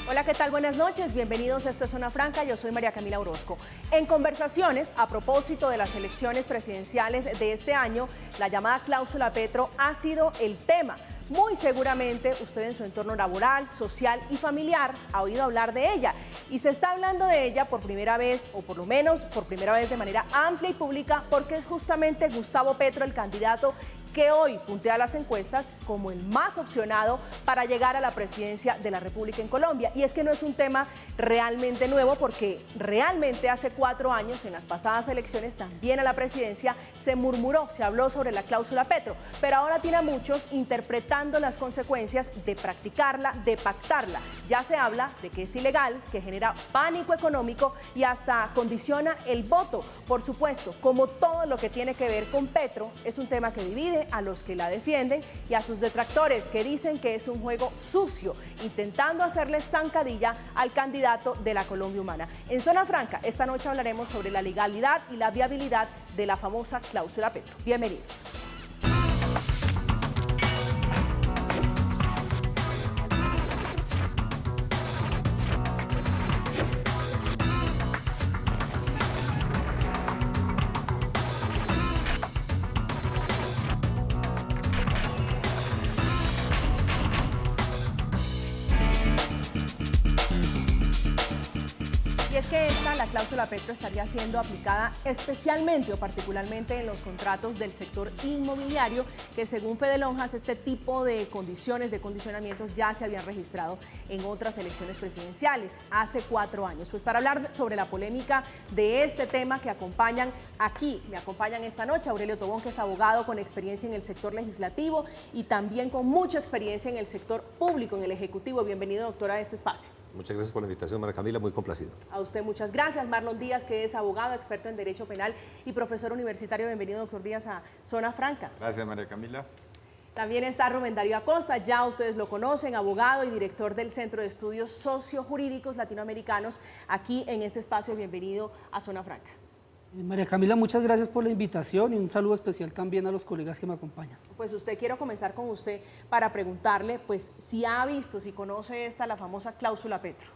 Hola, ¿qué tal? Buenas noches, bienvenidos a Esto es Zona Franca, yo soy María Camila Orozco. En conversaciones a propósito de las elecciones presidenciales de este año, la llamada cláusula Petro ha sido el tema. Muy seguramente usted en su entorno laboral, social y familiar ha oído hablar de ella y se está hablando de ella por primera vez, o por lo menos por primera vez de manera amplia y pública, porque es justamente Gustavo Petro el candidato que hoy puntea las encuestas como el más opcionado para llegar a la presidencia de la República en Colombia. Y es que no es un tema realmente nuevo, porque realmente hace 4 años, en las pasadas elecciones también a la presidencia, se murmuró, se habló sobre la cláusula Petro, pero ahora tiene a muchos interpretando las consecuencias de practicarla, de pactarla. Ya se habla de que es ilegal, que genera pánico económico y hasta condiciona el voto. Por supuesto, como todo lo que tiene que ver con Petro, es un tema que divide a los que la defienden y a sus detractores, que dicen que es un juego sucio, intentando hacerle zancadilla al candidato de la Colombia Humana. En Zona Franca, esta noche hablaremos sobre la legalidad y la viabilidad de la famosa cláusula Petro. Bienvenidos. Y es que la cláusula Petro, estaría siendo aplicada especialmente o particularmente en los contratos del sector inmobiliario, que según Fede Lonjas, este tipo de condiciones, de condicionamientos ya se habían registrado en otras elecciones presidenciales hace 4 años. Pues para hablar sobre la polémica de este tema me acompañan esta noche Aurelio Tobón, que es abogado con experiencia en el sector legislativo y también con mucha experiencia en el sector público, en el Ejecutivo. Bienvenido, doctor, a este espacio. Muchas gracias por la invitación, María Camila, muy complacido. A usted muchas gracias. Marlon Díaz, que es abogado, experto en Derecho Penal y profesor universitario. Bienvenido, doctor Díaz, a Zona Franca. Gracias, María Camila. También está Rubén Darío Acosta, ya ustedes lo conocen, abogado y director del Centro de Estudios Sociojurídicos Latinoamericanos, aquí en este espacio. Bienvenido a Zona Franca. María Camila, muchas gracias por la invitación y un saludo especial también a los colegas que me acompañan. Pues quiero comenzar con usted para preguntarle, pues, si ha visto, si conoce la famosa cláusula Petro.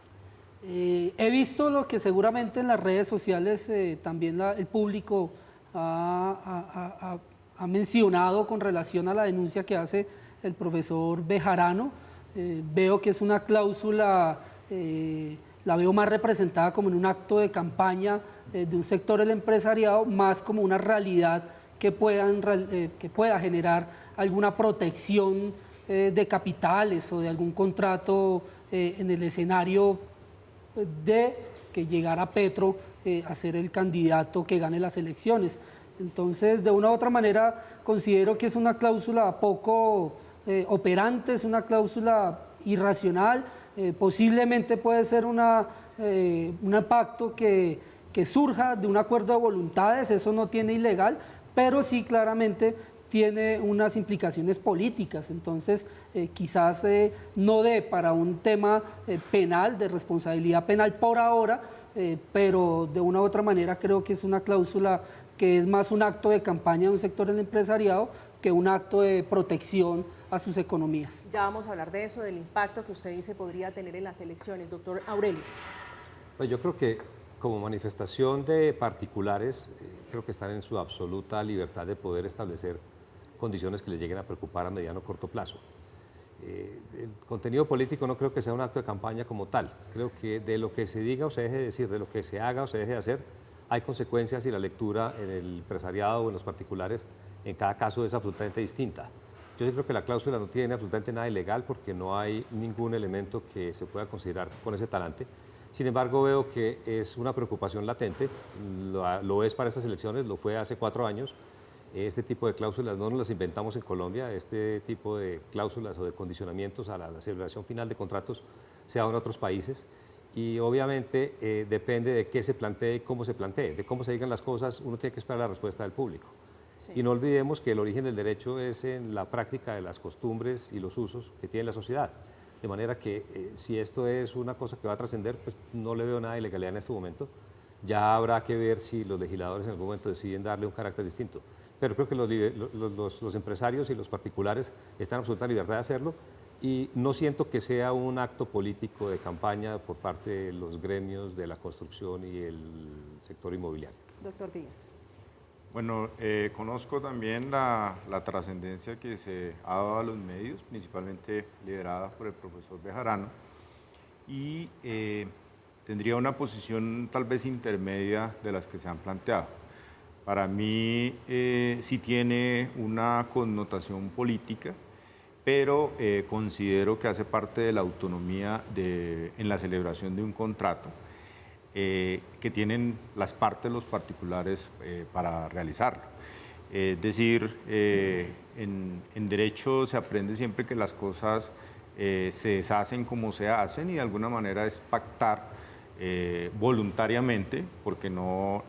He visto lo que seguramente en las redes sociales también el público ha mencionado con relación a la denuncia que hace el profesor Bejarano. Veo que es una cláusula, la veo más representada como en un acto de campaña de un sector del empresariado, más como una realidad que pueda generar alguna protección de capitales o de algún contrato en el escenario de que llegara Petro a ser el candidato que gane las elecciones. Entonces, de una u otra manera, considero que es una cláusula poco operante, es una cláusula irracional. Posiblemente puede ser un pacto que surja de un acuerdo de voluntades, eso no tiene ilegal, pero sí claramente tiene unas implicaciones políticas. Entonces quizás no dé para un tema penal, de responsabilidad penal por ahora, pero de una u otra manera creo que es una cláusula que es más un acto de campaña de un sector del empresariado que un acto de protección a sus economías. Ya vamos a hablar de eso, del impacto que usted dice podría tener en las elecciones. Doctor Aurelio. Pues yo creo que como manifestación de particulares, creo que están en su absoluta libertad de poder establecer condiciones que les lleguen a preocupar a mediano o corto plazo. El contenido político no creo que sea un acto de campaña como tal. Creo que de lo que se diga o se deje de decir, de lo que se haga o se deje de hacer, hay consecuencias y la lectura en el empresariado o en los particulares en cada caso es absolutamente distinta. Yo sí creo que la cláusula no tiene absolutamente nada ilegal porque no hay ningún elemento que se pueda considerar con ese talante. Sin embargo, veo que es una preocupación latente, lo es para estas elecciones, lo fue hace 4 años. Este tipo de cláusulas no nos las inventamos en Colombia, este tipo de cláusulas o de condicionamientos a la celebración final de contratos se da en otros países y obviamente depende de qué se plantee y cómo se plantee, de cómo se digan las cosas, uno tiene que esperar la respuesta del público. Sí. Y no olvidemos que el origen del derecho es en la práctica de las costumbres y los usos que tiene la sociedad. De manera que si esto es una cosa que va a trascender, pues no le veo nada de ilegalidad en este momento. Ya habrá que ver si los legisladores en algún momento deciden darle un carácter distinto. Pero creo que los empresarios y los particulares están en absoluta libertad de hacerlo y no siento que sea un acto político de campaña por parte de los gremios de la construcción y el sector inmobiliario. Doctor Díaz. Bueno, conozco también la trascendencia que se ha dado a los medios, principalmente liderada por el profesor Bejarano, y tendría una posición tal vez intermedia de las que se han planteado. Para mí sí tiene una connotación política, pero considero que hace parte de la autonomía en la celebración de un contrato que tienen las partes, los particulares, para realizarlo. Es decir, en derecho se aprende siempre que las cosas se deshacen como se hacen y de alguna manera es pactar voluntariamente, porque no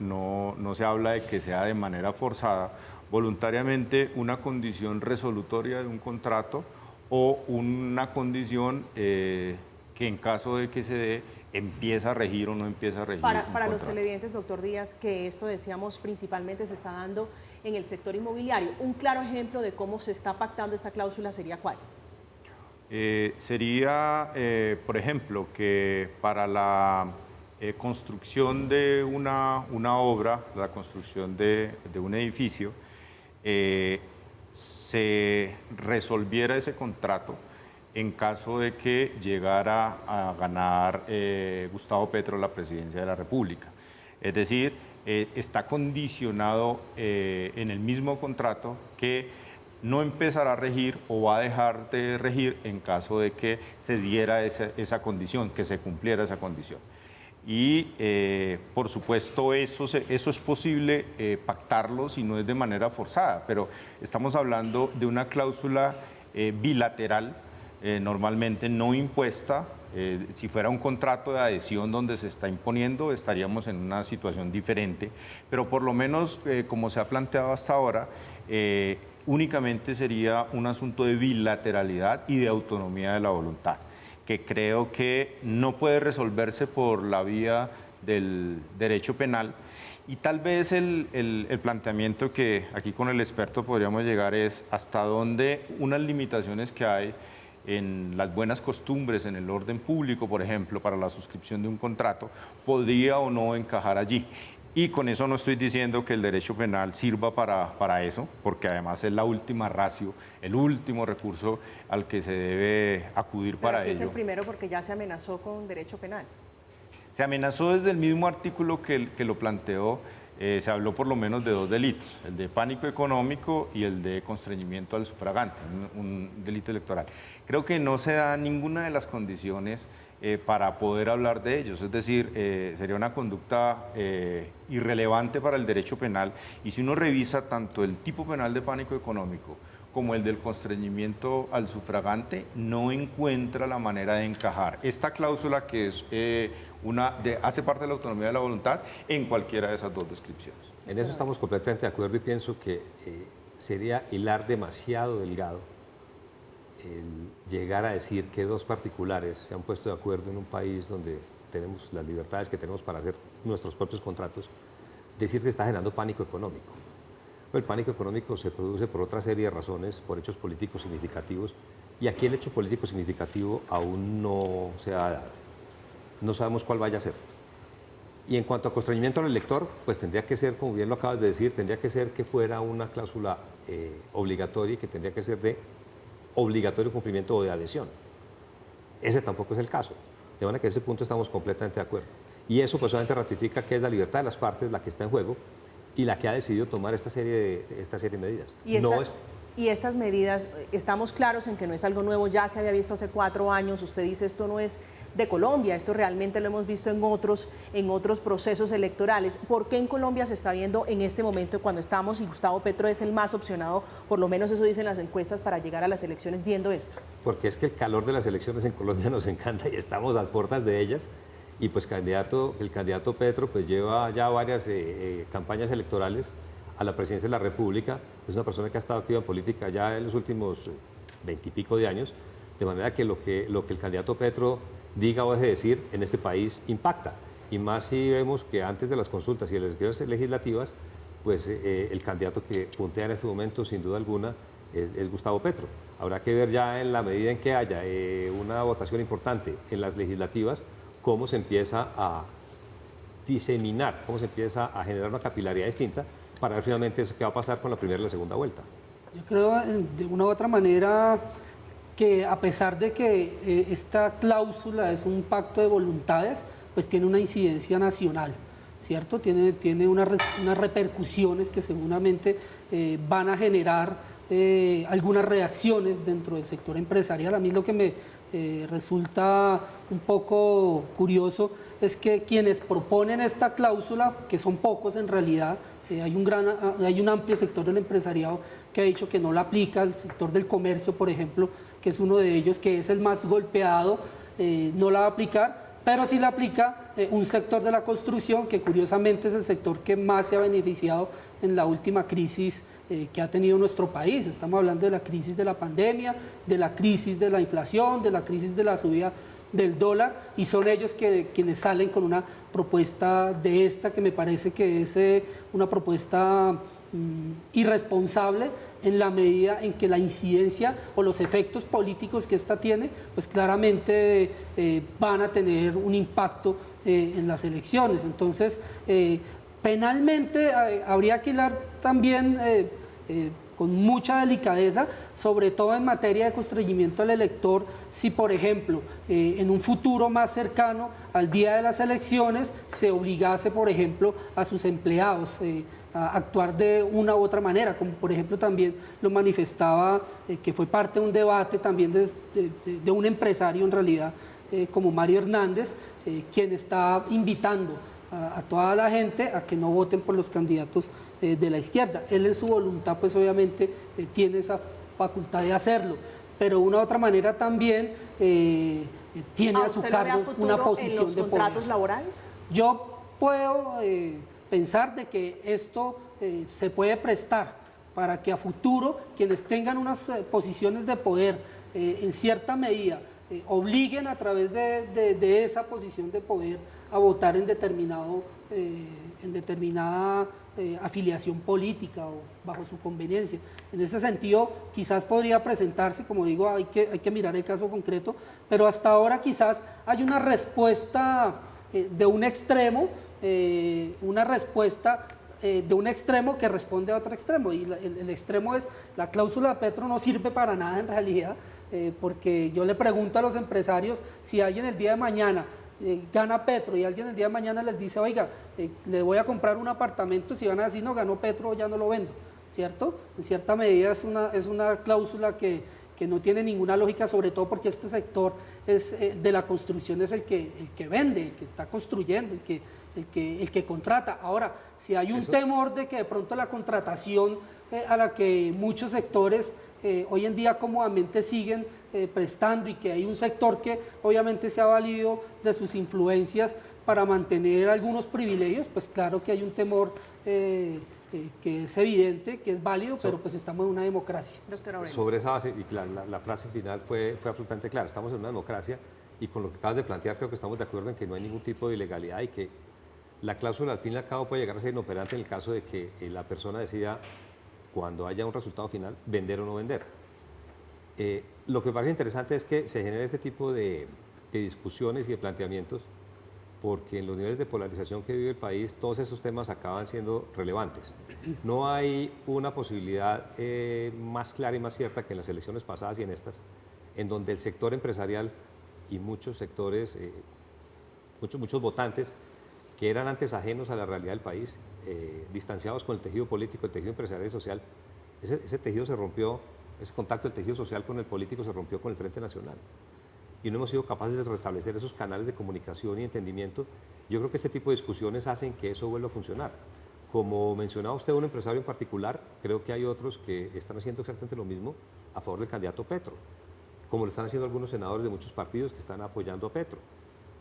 se habla de que sea de manera forzada, voluntariamente una condición resolutoria de un contrato o una condición que en caso de que se dé empieza a regir o no empieza a regir. Para los televidentes, doctor Díaz, que esto decíamos principalmente se está dando en el sector inmobiliario. Un claro ejemplo de cómo se está pactando esta cláusula sería ¿cuál? Sería, por ejemplo, que para la construcción de una obra, la construcción de un edificio, se resolviera ese contrato en caso de que llegara a ganar Gustavo Petro la presidencia de la República. Es decir, está condicionado en el mismo contrato que no empezará a regir o va a dejar de regir en caso de que se diera esa condición, que se cumpliera esa condición. Y por supuesto eso es posible pactarlo si no es de manera forzada, pero estamos hablando de una cláusula bilateral, normalmente no impuesta. Si fuera un contrato de adhesión donde se está imponiendo, estaríamos en una situación diferente, pero por lo menos, como se ha planteado hasta ahora, únicamente sería un asunto de bilateralidad y de autonomía de la voluntad, que creo que no puede resolverse por la vía del derecho penal. Y tal vez el planteamiento que aquí con el experto podríamos llegar es hasta dónde unas limitaciones que hay en las buenas costumbres, en el orden público, por ejemplo, para la suscripción de un contrato, podría o no encajar allí. Y con eso no estoy diciendo que el derecho penal sirva para eso, porque además es la última ratio, el último recurso al que se debe acudir para ello. Es el primero porque ya se amenazó con derecho penal. Se amenazó desde el mismo artículo que lo planteó. Se habló por lo menos de dos delitos, el de pánico económico y el de constreñimiento al sufragante, un delito electoral. Creo que no se da ninguna de las condiciones para poder hablar de ellos, es decir, sería una conducta irrelevante para el derecho penal, y si uno revisa tanto el tipo penal de pánico económico como el del constreñimiento al sufragante, no encuentra la manera de encajar esta cláusula que es hace parte de la autonomía de la voluntad en cualquiera de esas dos descripciones. En eso estamos completamente de acuerdo y pienso que sería hilar demasiado delgado el llegar a decir que dos particulares se han puesto de acuerdo en un país donde tenemos las libertades que tenemos para hacer nuestros propios contratos, decir que está generando pánico económico. El pánico económico se produce por otra serie de razones, por hechos políticos significativos, y aquí el hecho político significativo aún no se ha dado. No sabemos cuál vaya a ser. Y en cuanto a constreñimiento al elector, pues tendría que ser, como bien lo acabas de decir, tendría que ser que fuera una cláusula obligatoria y que tendría que ser de obligatorio cumplimiento o de adhesión. Ese tampoco es el caso. De manera que en ese punto estamos completamente de acuerdo. Y eso pues solamente ratifica que es la libertad de las partes la que está en juego y la que ha decidido tomar esta serie de medidas. Y estas medidas, estamos claros en que no es algo nuevo, ya se había visto hace 4 años, usted dice esto no es de Colombia, esto realmente lo hemos visto en otros procesos electorales. ¿Por qué en Colombia se está viendo en este momento cuando estamos y Gustavo Petro es el más opcionado, por lo menos eso dicen las encuestas, para llegar a las elecciones viendo esto? Porque es que el calor de las elecciones en Colombia nos encanta y estamos a puertas de ellas. Y pues el candidato Petro pues lleva ya varias campañas electorales a la presidencia de la República. Es una persona que ha estado activa en política ya en los últimos 20 y pico de años, de manera que lo que el candidato Petro diga o deje de decir en este país impacta. Y más si vemos que antes de las consultas y de las elecciones legislativas, pues el candidato que puntea en este momento, sin duda alguna, es Gustavo Petro. Habrá que ver ya en la medida en que haya una votación importante en las legislativas, cómo se empieza a diseminar, cómo se empieza a generar una capilaridad distinta para ver finalmente eso qué va a pasar con la primera y la segunda vuelta. Yo creo de una u otra manera que a pesar de que esta cláusula es un pacto de voluntades, pues tiene una incidencia nacional, ¿cierto? Tiene unas repercusiones que seguramente van a generar algunas reacciones dentro del sector empresarial. A mí lo que me resulta un poco curioso es que quienes proponen esta cláusula, que son pocos en realidad, hay un amplio sector del empresariado que ha dicho que no la aplica, el sector del comercio, por ejemplo, que es uno de ellos, que es el más golpeado, no la va a aplicar, pero sí la aplica un sector de la construcción, que curiosamente es el sector que más se ha beneficiado en la última crisis que ha tenido nuestro país. Estamos hablando de la crisis de la pandemia, de la crisis de la inflación, de la crisis de la subida del dólar, y son ellos quienes salen con una propuesta de esta que me parece que es una propuesta irresponsable en la medida en que la incidencia o los efectos políticos que esta tiene, pues claramente van a tener un impacto en las elecciones. Entonces, penalmente habría que hilar también con mucha delicadeza, sobre todo en materia de constreñimiento al elector, si por ejemplo en un futuro más cercano al día de las elecciones se obligase por ejemplo a sus empleados a actuar de una u otra manera, como por ejemplo también lo manifestaba, que fue parte de un debate también de un empresario en realidad, como Mario Hernández, quien está invitando a toda la gente a que no voten por los candidatos de la izquierda. Él en su voluntad pues obviamente tiene esa facultad de hacerlo, pero de una u otra manera también tiene a su cargo una posición en los de contratos poder. laborales? Yo puedo pensar de que esto se puede prestar para que a futuro quienes tengan unas posiciones de poder en cierta medida obliguen a través de esa posición de poder a votar en determinada afiliación política o bajo su conveniencia. En ese sentido, quizás podría presentarse, como digo, hay que mirar el caso concreto, pero hasta ahora quizás hay una respuesta de un extremo, de un extremo que responde a otro extremo, y el extremo es, la cláusula de Petro no sirve para nada en realidad, porque yo le pregunto a los empresarios si alguien el día de mañana gana Petro y alguien el día de mañana les dice, oiga, le voy a comprar un apartamento, si van a decir, no, ganó Petro, ya no lo vendo, ¿cierto? En cierta medida es una cláusula que no tiene ninguna lógica, sobre todo porque este sector de la construcción es el que vende, el que está construyendo, el que contrata. Ahora, si hay un temor de que de pronto la contratación a la que muchos sectores hoy en día cómodamente siguen prestando, y que hay un sector que obviamente se ha valido de sus influencias para mantener algunos privilegios, pues claro que hay un temor que es evidente, que es válido, pero pues estamos en una democracia. Doctor Aurelio. Sobre esa base, y la frase final fue absolutamente clara, estamos en una democracia y con lo que acabas de plantear creo que estamos de acuerdo en que no hay ningún tipo de ilegalidad y que la cláusula al fin y al cabo puede llegar a ser inoperante en el caso de que la persona decida, cuando haya un resultado final, vender o no vender. Lo que me parece interesante es que se genere este tipo de discusiones y de planteamientos, porque en los niveles de polarización que vive el país, todos esos temas acaban siendo relevantes. No hay una posibilidad más clara y más cierta que en las elecciones pasadas y en estas, en donde el sector empresarial y muchos sectores, muchos votantes que eran antes ajenos a la realidad del país, distanciados con el tejido político, el tejido empresarial y social, ese tejido se rompió, ese contacto del tejido social con el político se rompió con el Frente Nacional. Y no hemos sido capaces de restablecer esos canales de comunicación y entendimiento. Yo creo que este tipo de discusiones hacen que eso vuelva a funcionar. Como mencionaba usted, un empresario en particular, creo que hay otros que están haciendo exactamente lo mismo a favor del candidato Petro, como lo están haciendo algunos senadores de muchos partidos que están apoyando a Petro.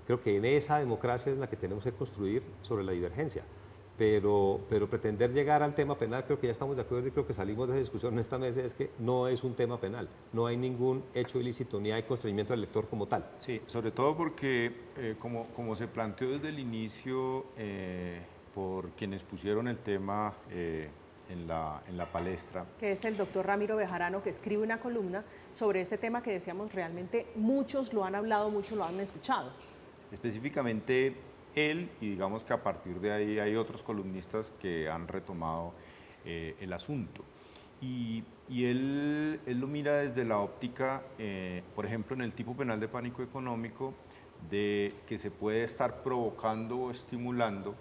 Creo que en esa democracia es la que tenemos que construir sobre la divergencia. Pero pretender llegar al tema penal, creo que ya estamos de acuerdo y creo que salimos de esa discusión en esta mesa, es que no es un tema penal, no hay ningún hecho ilícito ni hay constreñimiento al elector como tal. Sí, sobre todo porque como se planteó desde el inicio por quienes pusieron el tema en la palestra. Que es el doctor Ramiro Bejarano, que escribe una columna sobre este tema que decíamos realmente muchos lo han hablado, muchos lo han escuchado. Específicamente él, y digamos que a partir de ahí hay otros columnistas que han retomado el asunto. Y él lo mira desde la óptica, por ejemplo, en el tipo penal de pánico económico, de que se puede estar provocando o estimulando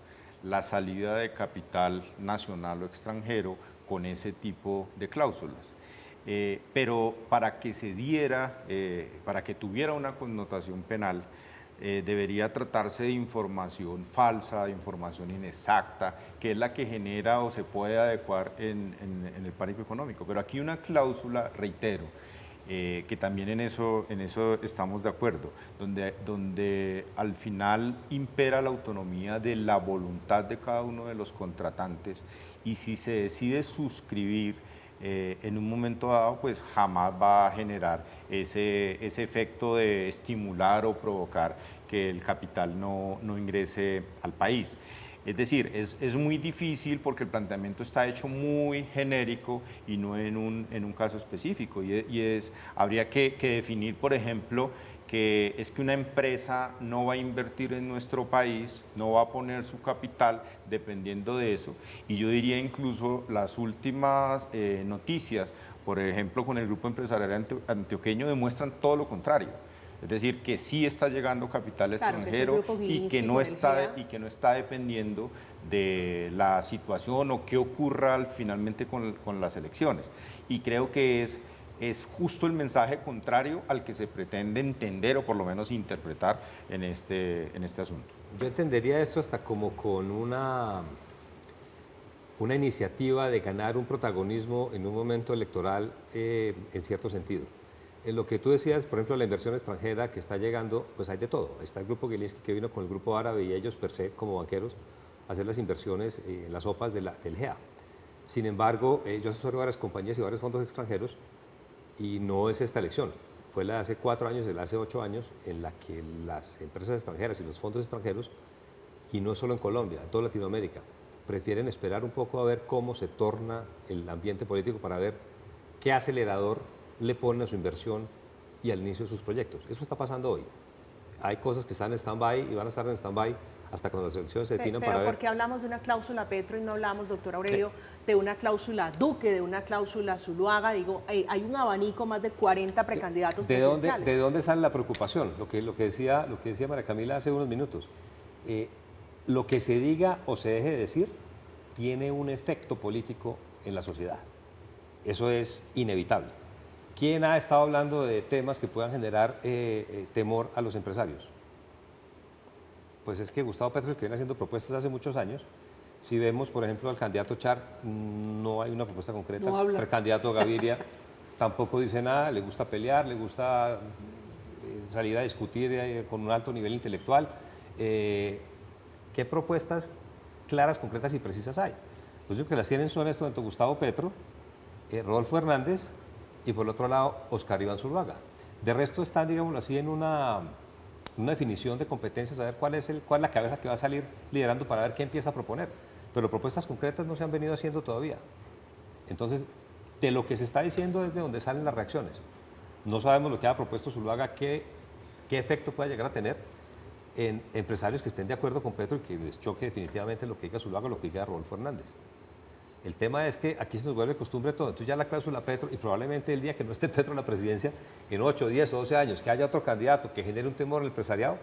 la salida de capital nacional o extranjero con ese tipo de cláusulas. Pero para que se diera, para que tuviera una connotación penal, debería tratarse de información falsa, de información inexacta, que es la que genera o se puede adecuar en el pánico económico. Pero aquí una cláusula, reitero, que también en eso estamos de acuerdo, donde al final impera la autonomía de la voluntad de cada uno de los contratantes, y si se decide suscribir en un momento dado, pues jamás va a generar ese efecto de estimular o provocar que el capital no ingrese al país. Es decir, es muy difícil porque el planteamiento está hecho muy genérico y no en un caso específico. Habría que definir, por ejemplo, que es que una empresa no va a invertir en nuestro país, no va a poner su capital dependiendo de eso. Y yo diría incluso las últimas noticias, por ejemplo, con el Grupo Empresarial Antioqueño, demuestran todo lo contrario. Es decir, que sí está llegando capital extranjero y que no está dependiendo de la situación o qué ocurra finalmente con las elecciones. Y creo que es justo el mensaje contrario al que se pretende entender o por lo menos interpretar en este asunto. Yo entendería esto hasta como con una iniciativa de ganar un protagonismo en un momento electoral en cierto sentido. En lo que tú decías, por ejemplo, la inversión extranjera que está llegando, pues hay de todo. Está el grupo Gilinski que vino con el grupo árabe y ellos per se, como banqueros, a hacer las inversiones en las OPAs del GEA. Sin embargo, yo asesoro varias compañías y varios fondos extranjeros y no es esta elección. Fue la de hace 4 años, de la de hace 8 años, en la que las empresas extranjeras y los fondos extranjeros, y no solo en Colombia, en toda Latinoamérica, prefieren esperar un poco a ver cómo se torna el ambiente político para ver qué acelerador le ponen a su inversión y al inicio de sus proyectos. Eso está pasando hoy. Hay cosas que están en stand-by y van a estar en stand-by hasta cuando las elecciones se definan para ver... ¿Por qué hablamos de una cláusula Petro y no hablamos, doctor Aurelio, de una cláusula Duque, de una cláusula Zuluaga? Digo, hay un abanico, más de 40 precandidatos presidenciales. ¿De dónde sale la preocupación? Lo que decía María Camila hace unos minutos. Lo que se diga o se deje de decir tiene un efecto político en la sociedad. Eso es inevitable. ¿Quién ha estado hablando de temas que puedan generar temor a los empresarios? Pues es que Gustavo Petro, que viene haciendo propuestas hace muchos años. Si vemos, por ejemplo, al candidato Char, no hay una propuesta concreta. No habla. El candidato Gaviria tampoco dice nada, le gusta pelear, le gusta salir a discutir con un alto nivel intelectual. ¿Qué propuestas claras, concretas y precisas hay? Los únicos que las tienen son esto, tanto Gustavo Petro, Rodolfo Hernández y por el otro lado Oscar Iván Zuluaga. De resto están, digámoslo así, en una definición de competencias, a ver cuál es la cabeza que va a salir liderando para ver qué empieza a proponer. Pero propuestas concretas no se han venido haciendo todavía. Entonces, de lo que se está diciendo es de donde salen las reacciones. No sabemos lo que ha propuesto Zuluaga, qué efecto puede llegar a tener en empresarios que estén de acuerdo con Petro y que les choque definitivamente lo que diga Zuluaga o lo que diga Rodolfo Hernández. El tema es que aquí se nos vuelve costumbre todo. Entonces ya la cláusula Petro, y probablemente el día que no esté Petro en la presidencia, en 8, 10 o 12 años, que haya otro candidato que genere un temor en el empresariado,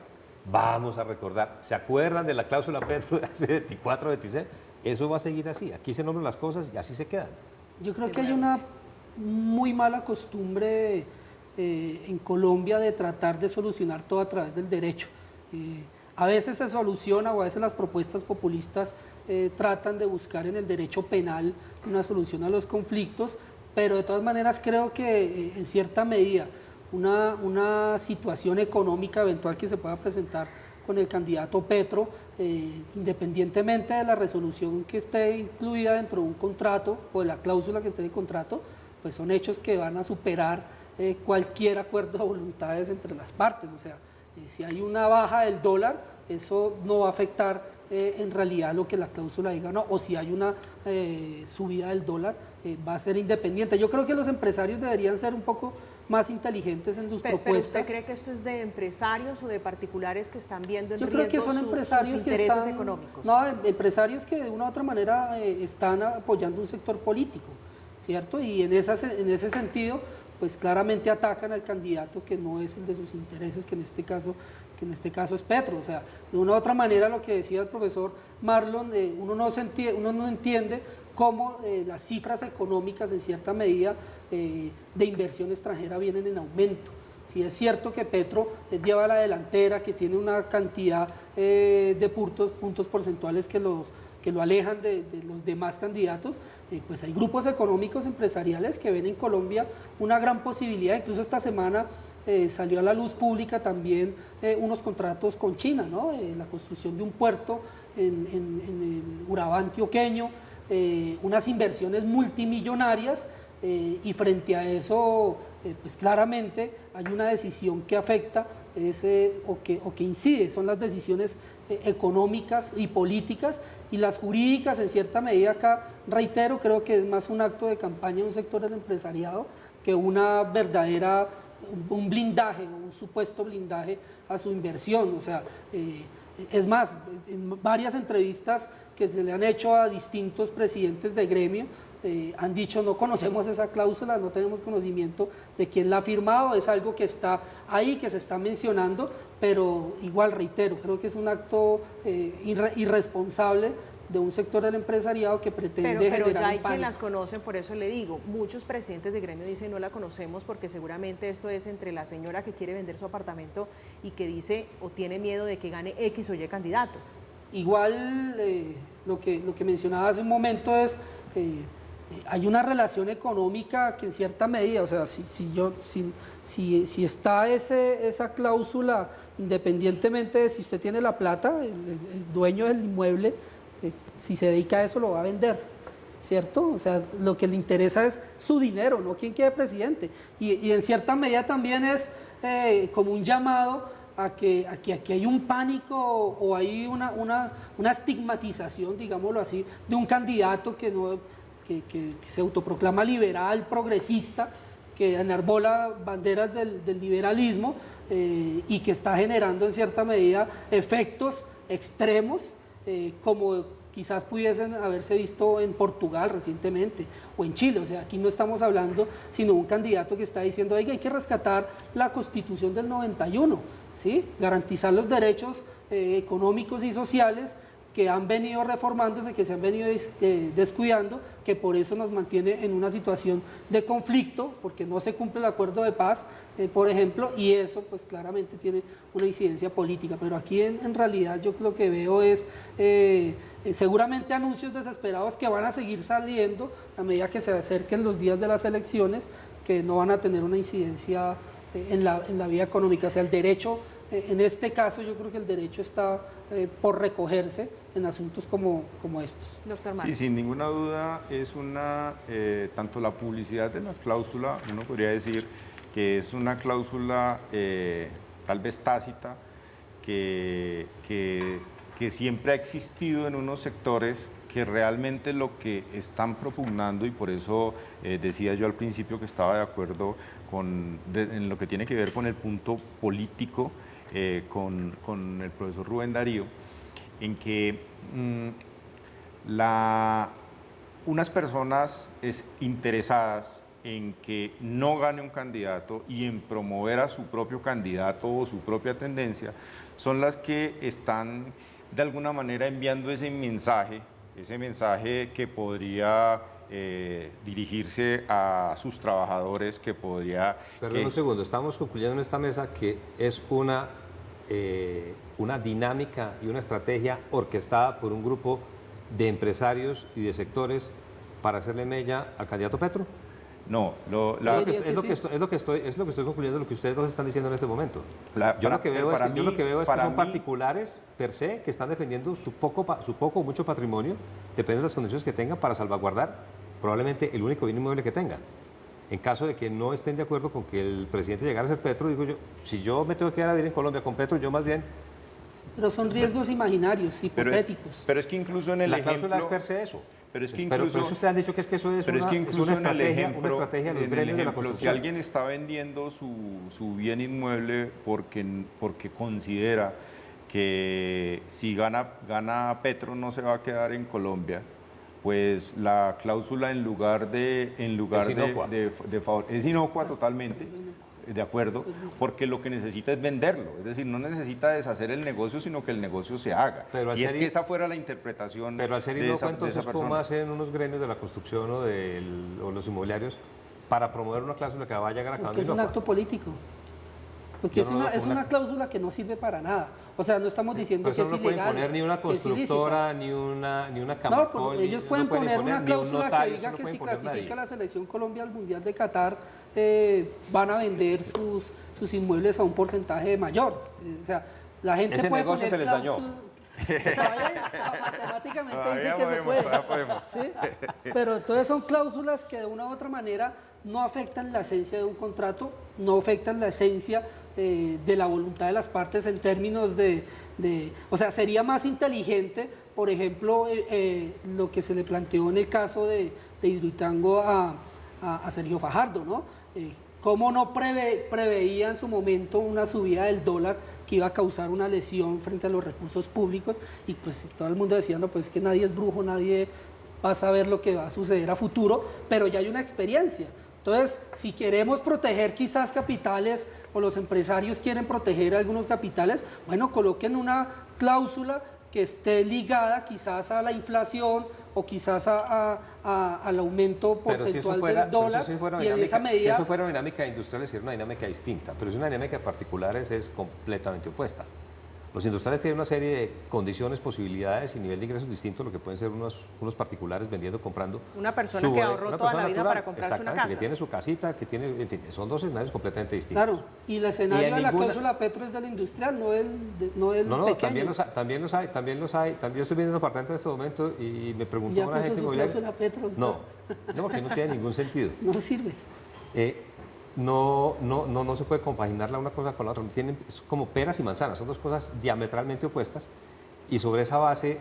vamos a recordar. ¿Se acuerdan de la cláusula Petro de hace 24, 26? Eso va a seguir así. Aquí se nombran las cosas y así se quedan. Yo creo que hay una muy mala costumbre en Colombia de tratar de solucionar todo a través del derecho. A veces se soluciona o a veces las propuestas populistas tratan de buscar en el derecho penal una solución a los conflictos, pero de todas maneras creo que en cierta medida una situación económica eventual que se pueda presentar con el candidato Petro, independientemente de la resolución que esté incluida dentro de un contrato o de la cláusula que esté en el contrato, pues son hechos que van a superar cualquier acuerdo de voluntades entre las partes. O sea, si hay una baja del dólar, eso no va a afectar en realidad lo que la cláusula diga, no, o si hay una subida del dólar, va a ser independiente. Yo creo que los empresarios deberían ser un poco más inteligentes en sus propuestas. ¿Pero usted cree que esto es de empresarios o de particulares que están viendo en Yo creo que son empresarios sus que intereses están, económicos? No, empresarios que de una u otra manera están apoyando un sector político, ¿cierto? Y en ese sentido, pues claramente atacan al candidato que no es el de sus intereses, que en este caso es Petro. O sea, de una u otra manera, lo que decía el profesor Marlon, uno no entiende cómo las cifras económicas en cierta medida de inversión extranjera vienen en aumento. Si es cierto que Petro lleva la delantera, que tiene una cantidad de puntos porcentuales que lo alejan de los demás candidatos, pues hay grupos económicos empresariales que ven en Colombia una gran posibilidad. Incluso esta semana salió a la luz pública también unos contratos con China, ¿no? La construcción de un puerto en el Urabá antioqueño, unas inversiones multimillonarias, y frente a eso, pues claramente hay una decisión que afecta o que incide, son las decisiones económicas y políticas, y las jurídicas en cierta medida. Acá reitero, creo que es más un acto de campaña de un sector del empresariado que un blindaje, un supuesto blindaje a su inversión. O sea, es más, en varias entrevistas que se le han hecho a distintos presidentes de gremio, han dicho: no conocemos esa cláusula, no tenemos conocimiento de quién la ha firmado, es algo que está ahí, que se está mencionando, pero igual reitero, creo que es un acto irresponsable de un sector del empresariado que pretende pero generar ya hay un pánico. quien las conocen, por eso le digo, muchos presidentes de gremio dicen no la conocemos porque seguramente esto es entre la señora que quiere vender su apartamento y que dice o tiene miedo de que gane X o Y candidato. Igual lo que mencionaba hace un momento es, hay una relación económica que en cierta medida, o sea, si está esa cláusula, independientemente de si usted tiene la plata, el dueño del inmueble, si se dedica a eso lo va a vender, ¿cierto? O sea, lo que le interesa es su dinero, no quién quede presidente. Y en cierta medida también es como un llamado a que aquí hay un pánico o hay una estigmatización, digámoslo así, de un candidato que se autoproclama liberal, progresista, que enarbola banderas del liberalismo y que está generando en cierta medida efectos extremos, como quizás pudiesen haberse visto en Portugal recientemente o en Chile. O sea, aquí no estamos hablando sino un candidato que está diciendo: oiga, hay que rescatar la Constitución del 91, ¿sí? Garantizar los derechos económicos y sociales que han venido reformándose, que se han venido descuidando, que por eso nos mantiene en una situación de conflicto, porque no se cumple el acuerdo de paz, por ejemplo, y eso pues claramente tiene una incidencia política. Pero aquí en realidad yo lo que veo es seguramente anuncios desesperados que van a seguir saliendo a medida que se acerquen los días de las elecciones, que no van a tener una incidencia en la vida económica. O sea, el derecho, en este caso yo creo que el derecho está por recogerse en asuntos como estos. Doctor Mar. Sí, sin ninguna duda es tanto la publicidad de la cláusula, uno podría decir que es una cláusula tal vez tácita, que siempre ha existido en unos sectores que realmente lo que están propugnando, y por eso decía yo al principio que estaba de acuerdo en lo que tiene que ver con el punto político, con el profesor Rubén Darío, en que unas personas interesadas en que no gane un candidato y en promover a su propio candidato o su propia tendencia, son las que están de alguna manera enviando ese mensaje que podría dirigirse a sus trabajadores, que podría... Perdón un segundo, estamos concluyendo en esta mesa que es una dinámica y una estrategia orquestada por un grupo de empresarios y de sectores para hacerle mella al candidato Petro. No, es lo que estoy concluyendo, lo que ustedes dos están diciendo en este momento. Yo lo que veo es que son particulares per se que están defendiendo su poco o mucho patrimonio, depende de las condiciones que tengan, para salvaguardar probablemente el único bien inmueble que tengan. En caso de que no estén de acuerdo con que el presidente llegara a ser Petro, digo yo, si yo me tengo que quedar a vivir en Colombia con Petro, yo más bien Pero son riesgos imaginarios, Pero hipotéticos. pero es que incluso en el La ejemplo... cláusula es per se eso. Pero es que Pero incluso... ustedes han dicho que eso es Pero es que una incluso en el estrategia, ejemplo, una estrategia de los en el gremios de la ejemplo, si construcción. alguien está vendiendo su bien inmueble porque considera que si gana Petro no se va a quedar en Colombia, pues la cláusula en lugar de inocua. es inocua totalmente, de acuerdo, porque lo que necesita es venderlo, es decir, no necesita deshacer el negocio, sino que el negocio se haga. Pero al si es ser que in- esa fuera la interpretación Pero al ser de inocua, esa entonces, ¿cómo persona. hacen unos gremios de la construcción o los inmobiliarios para promover una cláusula que va a llegar a Porque acabar es un acto político. Porque Yo no lo veo es como una una- cláusula que no sirve para nada. O sea, no estamos diciendo Pero que eso es no lo puede ilegal. poner ni una que es ilícita. constructora, ni una No, Camacol, porque ni- ellos no pueden pueden poner imponer una ni un cláusula notario, que eso diga no que puede si imponer clasifica nadie. la selección Colombia al Mundial de Qatar, van a vender sus inmuebles a un porcentaje mayor. O sea, la gente Ese puede negocio poner se les dañó. Matemáticamente Todavía dicen que se podemos, puede. todavía podemos. ¿Sí? Pero entonces son cláusulas que de una u otra manera no afectan la esencia de un contrato, no afectan la esencia de la voluntad de las partes en términos o sea, sería más inteligente, por ejemplo, lo que se le planteó en el caso de Hidroituango a Sergio Fajardo, ¿no? ¿Cómo no preveía en su momento una subida del dólar que iba a causar una lesión frente a los recursos públicos? Y pues todo el mundo decía, no, pues es que nadie es brujo, nadie va a saber lo que va a suceder a futuro, pero ya hay una experiencia. Entonces, si queremos proteger quizás capitales o los empresarios quieren proteger algunos capitales, bueno, coloquen una cláusula que esté ligada quizás a la inflación o quizás al aumento porcentual del dólar, y en esa medida... Si eso fuera una dinámica industrial, sería una dinámica distinta, pero si es una dinámica de particulares es completamente opuesta. Los industriales tienen una serie de condiciones, posibilidades y nivel de ingresos distintos a lo que pueden ser unos particulares vendiendo, comprando. Una persona que ahorró una toda persona la vida natural, para comprarse una exactamente, casa. que tiene su casita, que tiene, en fin, son dos escenarios completamente distintos. Claro, y el escenario en de la ninguna- cláusula Petro es del industrial, no del No, pequeño. también los hay. También yo estoy viendo un apartamento en este momento y me preguntó Ya una puso gente su inmobiliaria. cláusula Petro. No, porque no tiene ningún sentido. No sirve. No se puede compaginarla una cosa con la otra. Es como peras y manzanas, son dos cosas diametralmente opuestas. Y sobre esa base,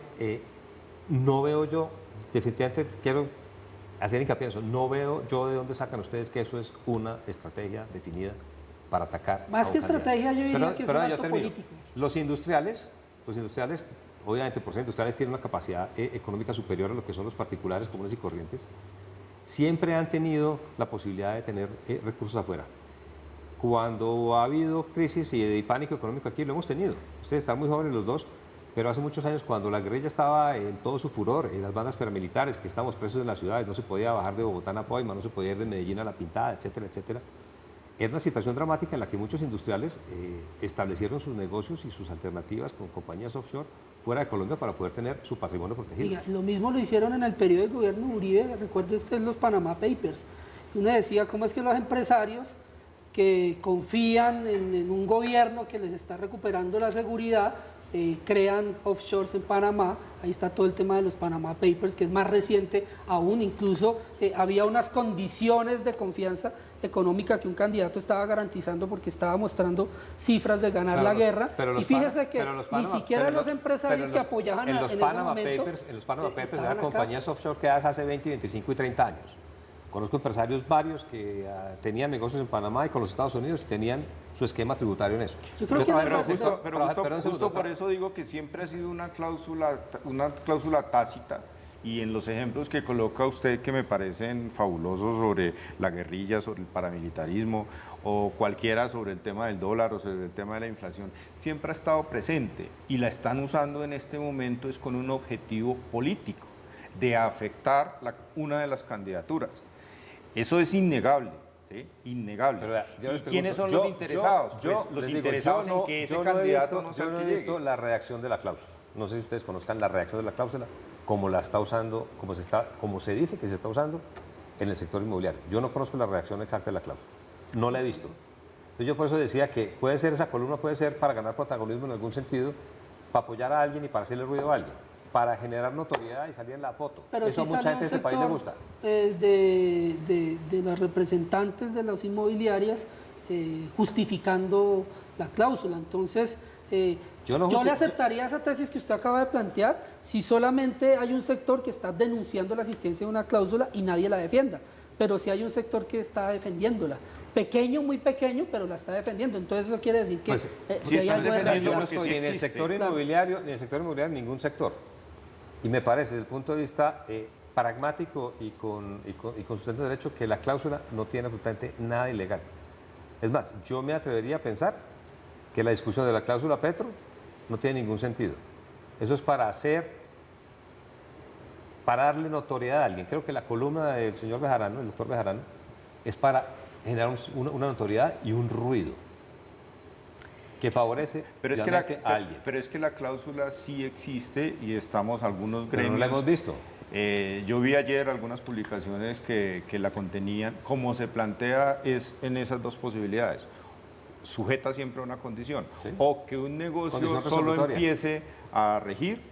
no veo yo, definitivamente quiero hacer hincapié en eso, no veo yo de dónde sacan ustedes que eso es una estrategia definida para atacar. Más a un que candidato. estrategia, yo diría que es un yo acto termino. político. Los industriales, obviamente por ser industriales, tienen una capacidad económica superior a lo que son los particulares comunes y corrientes. Siempre han tenido la posibilidad de tener recursos afuera. Cuando ha habido crisis y pánico económico aquí, lo hemos tenido. Ustedes están muy jóvenes los dos, pero hace muchos años cuando la guerrilla estaba en todo su furor, en las bandas paramilitares, que estábamos presos en las ciudades, no se podía bajar de Bogotá a Napoima, no se podía ir de Medellín a La Pintada, etcétera, etcétera. Era una situación dramática en la que muchos industriales establecieron sus negocios y sus alternativas con compañías offshore fuera de Colombia para poder tener su patrimonio protegido. Oiga, lo mismo lo hicieron en el periodo del gobierno de Uribe, recuerde usted los Panama Papers. Uno decía, ¿cómo es que los empresarios que confían en un gobierno que les está recuperando la seguridad, crean offshores en Panamá? Ahí está todo el tema de los Panama Papers, que es más reciente aún. Incluso había unas condiciones de confianza económica que un candidato estaba garantizando porque estaba mostrando cifras de ganar la guerra. Y fíjese que ni siquiera los empresarios que apoyaban en ese momento... En los Panama Papers estaban eran acá. compañías offshore creadas hace 20, 25 y 30 años. Conozco empresarios varios que tenían negocios en Panamá y con los Estados Unidos y tenían su esquema tributario en eso. Yo creo que justo por eso digo que siempre ha sido una cláusula tácita, y en los ejemplos que coloca usted que me parecen fabulosos sobre la guerrilla, sobre el paramilitarismo o cualquiera sobre el tema del dólar o sobre el tema de la inflación, siempre ha estado presente y la están usando en este momento es con un objetivo político de afectar una de las candidaturas. Eso es innegable, ¿sí? Innegable. Pero, yo les ¿Y quiénes son pregunto, los interesados? Pues, los les digo, interesados en que ese candidato no sea el yo que no he visto llegue. la reacción de la cláusula. No sé si ustedes conozcan la reacción de la cláusula, como la está usando, como se dice que se está usando en el sector inmobiliario. Yo no conozco la reacción exacta de la cláusula. No la he visto. Entonces yo por eso decía que puede ser esa columna, puede ser para ganar protagonismo en algún sentido, para apoyar a alguien y para hacerle ruido a alguien, para generar notoriedad y salir en la foto. Pero eso sí a mucha salió gente de un este país le sector, gusta. De los representantes de las inmobiliarias justificando la cláusula. Entonces, Yo le aceptaría esa tesis que usted acaba de plantear si solamente hay un sector que está denunciando la existencia de una cláusula y nadie la defienda. Pero si hay un sector que está defendiéndola. Pequeño, muy pequeño, pero la está defendiendo. Entonces eso quiere decir que si hay algo de realidad. Yo no estoy ni en el sector inmobiliario, ni en el sector inmobiliario, ni ningún sector. Y me parece, desde el punto de vista pragmático y con sustento de derecho, que la cláusula no tiene absolutamente nada ilegal. Es más, yo me atrevería a pensar que la discusión de la cláusula Petro no tiene ningún sentido. Eso es para darle notoriedad a alguien. Creo que la columna del señor Bejarano, el doctor Bejarano, es para generar una notoriedad y un ruido que favorece a alguien. Pero es que la cláusula sí existe y estamos algunos Pero gremios... no la hemos visto. Yo vi ayer algunas publicaciones que la contenían. Como se plantea es en esas dos posibilidades. Sujeta siempre a una condición. Sí. O que un negocio Condición solo resolutoria. empiece a regir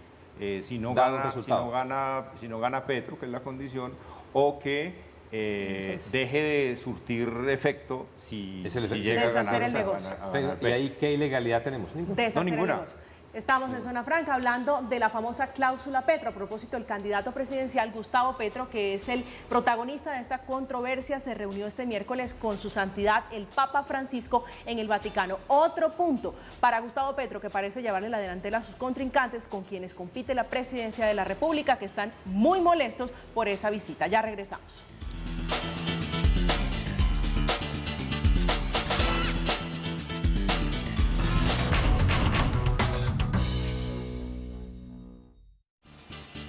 si no Dado un gana, resultado. si no gana Petro, que es la condición, o que deje de surtir efecto si Es el efecto. llega a Deshacer ganar, el negocio. Pero, ¿y ahí qué ilegalidad tenemos? Ninguna. Deshacer el ninguna. negocio. Estamos en Zona Franca hablando de la famosa cláusula Petro. A propósito, el candidato presidencial Gustavo Petro, que es el protagonista de esta controversia, se reunió este miércoles con su santidad el Papa Francisco en el Vaticano. Otro punto para Gustavo Petro, que parece llevarle la delantera a sus contrincantes con quienes compite la presidencia de la República, que están muy molestos por esa visita. Ya regresamos.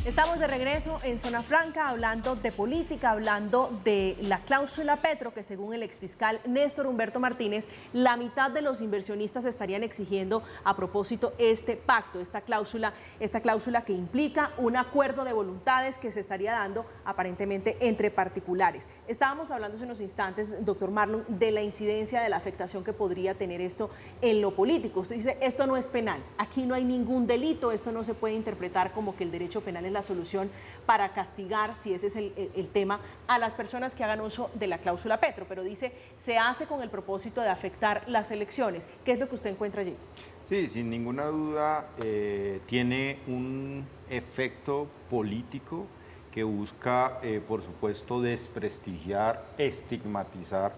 Estamos de regreso en Zona Franca hablando de política, hablando de la cláusula Petro, que según el exfiscal Néstor Humberto Martínez, la mitad de los inversionistas estarían exigiendo a propósito este pacto, esta cláusula que implica un acuerdo de voluntades que se estaría dando aparentemente entre particulares. Estábamos hablando hace unos instantes, doctor Marlon, de la incidencia, de la afectación que podría tener esto en lo político. Usted dice, esto no es penal, aquí no hay ningún delito, esto no se puede interpretar como que el derecho penal es la solución para castigar, si ese es el tema, a las personas que hagan uso de la cláusula Petro, pero dice, se hace con el propósito de afectar las elecciones. ¿Qué es lo que usted encuentra allí? Sí, sin ninguna duda tiene un efecto político que busca, por supuesto, desprestigiar, estigmatizar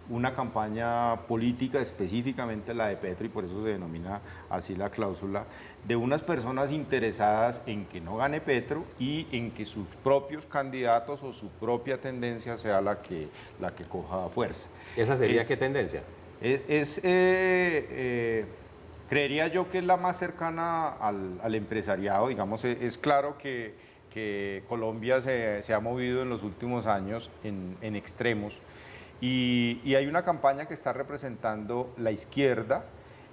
una campaña política, específicamente la de Petro, y por eso se denomina así la cláusula, de unas personas interesadas en que no gane Petro y en que sus propios candidatos o su propia tendencia sea la que coja fuerza. ¿Esa sería qué tendencia? Creería yo que es la más cercana al empresariado. Digamos, es claro que Colombia se ha movido en los últimos años en extremos. Y hay una campaña que está representando la izquierda,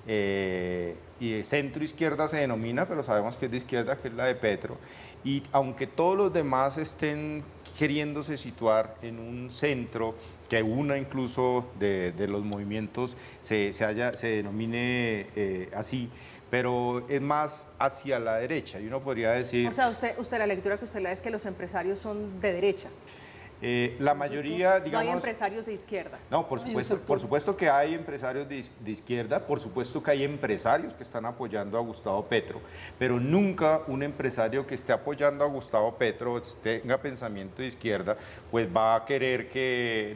y centro izquierda se denomina, pero sabemos que es de izquierda, que es la de Petro. Y aunque todos los demás estén queriéndose situar en un centro que una incluso de los movimientos se denomine así, pero es más hacia la derecha, y uno podría decir... O sea, usted la lectura que usted le da es que los empresarios son de derecha. La mayoría, digamos... No hay empresarios de izquierda. No, por supuesto que hay empresarios de izquierda, por supuesto que hay empresarios que están apoyando a Gustavo Petro, pero nunca un empresario que esté apoyando a Gustavo Petro, tenga pensamiento de izquierda, pues va a querer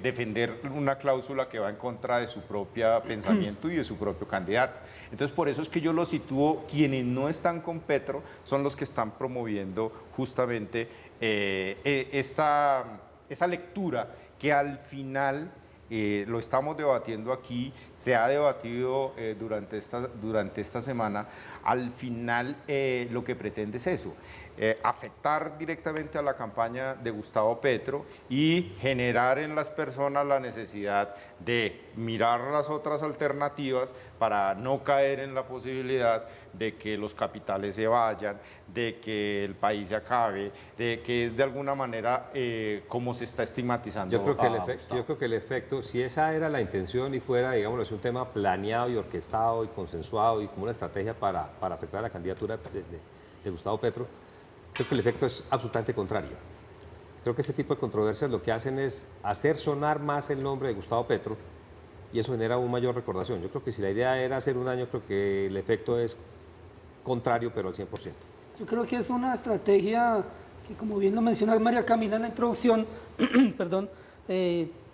defender una cláusula que va en contra de su propio pensamiento y de su propio candidato. Entonces, por eso es que yo lo sitúo, quienes no están con Petro son los que están promoviendo justamente esa lectura que al final, lo estamos debatiendo aquí, se ha debatido durante esta semana, al final lo que pretende es eso, afectar directamente a la campaña de Gustavo Petro y generar en las personas la necesidad de mirar las otras alternativas para no caer en la posibilidad de que los capitales se vayan, de que el país se acabe, de que es de alguna manera como se está estigmatizando. Yo creo que el efecto, si esa era la intención y fuera, digamos, un tema planeado y orquestado y consensuado y como una estrategia para afectar a la candidatura de Gustavo Petro, creo que el efecto es absolutamente contrario. Creo que ese tipo de controversias lo que hacen es hacer sonar más el nombre de Gustavo Petro y eso genera aún mayor recordación. Yo creo que si la idea era hacer un daño, creo que el efecto es contrario, pero al 100%. Yo creo que es una estrategia que, como bien lo menciona María Camila en la introducción, perdón,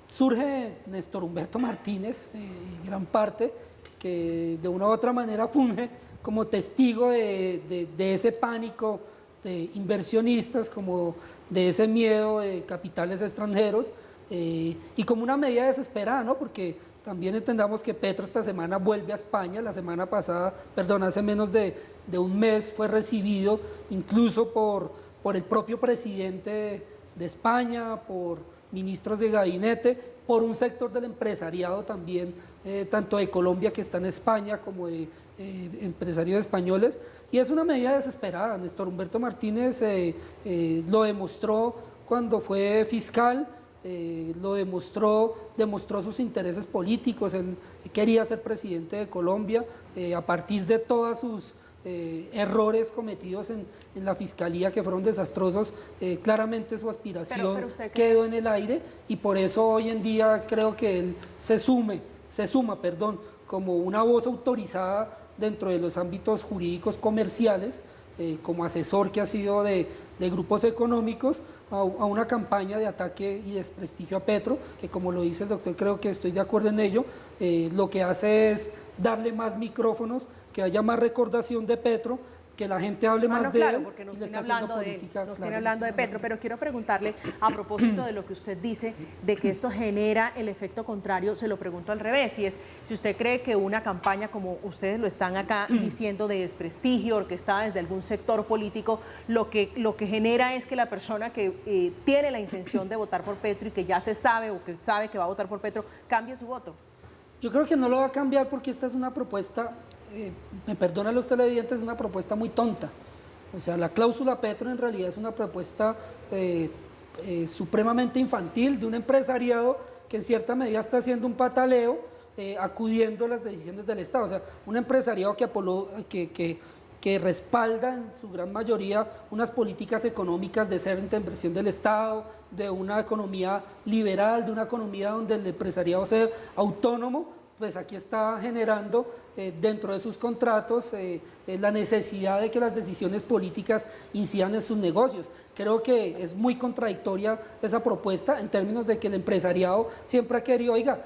surge Néstor Humberto Martínez, en gran parte, que de una u otra manera funge como testigo de ese pánico de inversionistas, como de ese miedo de capitales extranjeros, y como una medida desesperada, ¿no? Porque también entendamos que Petro esta semana vuelve a España. La semana pasada, perdón, hace menos de un mes fue recibido incluso por el propio presidente de España, por ministros de gabinete, por un sector del empresariado también, tanto de Colombia, que está en España, como de empresarios españoles, y es una medida desesperada. Néstor Humberto Martínez lo demostró cuando fue fiscal, lo demostró sus intereses políticos. Él quería ser presidente de Colombia, a partir de todas sus errores cometidos en la fiscalía, que fueron desastrosos. Claramente su aspiración pero usted quedó en el aire, y por eso hoy en día creo que él se suma, como una voz autorizada dentro de los ámbitos jurídicos comerciales, como asesor que ha sido de grupos económicos, a una campaña de ataque y desprestigio a Petro, que, como lo dice el doctor, creo que estoy de acuerdo en ello. Lo que hace es darle más micrófonos, que haya más recordación de Petro, que la gente hable más de él. Porque nos y le tiene está haciendo hablando política, nos claro, tiene hablando de Petro, pero quiero preguntarle, a propósito de lo que usted dice, de que esto genera el efecto contrario, se lo pregunto al revés, y es si usted cree que una campaña, como ustedes lo están acá diciendo, de desprestigio, orquestada desde algún sector político, lo que genera es que la persona que tiene la intención de votar por Petro y que ya se sabe, o que sabe que va a votar por Petro, cambie su voto. Yo creo que no lo va a cambiar, porque esta es una propuesta, me perdonan los televidentes, es una propuesta muy tonta. O sea, la cláusula Petro en realidad es una propuesta supremamente infantil, de un empresariado que en cierta medida está haciendo un pataleo, acudiendo a las decisiones del Estado. O sea, un empresariado que respalda en su gran mayoría unas políticas económicas de cero intervención del Estado, de una economía liberal, de una economía donde el empresariado sea autónomo. Pues aquí está generando dentro de sus contratos la necesidad de que las decisiones políticas incidan en sus negocios. Creo que es muy contradictoria esa propuesta, en términos de que el empresariado siempre ha querido, oiga,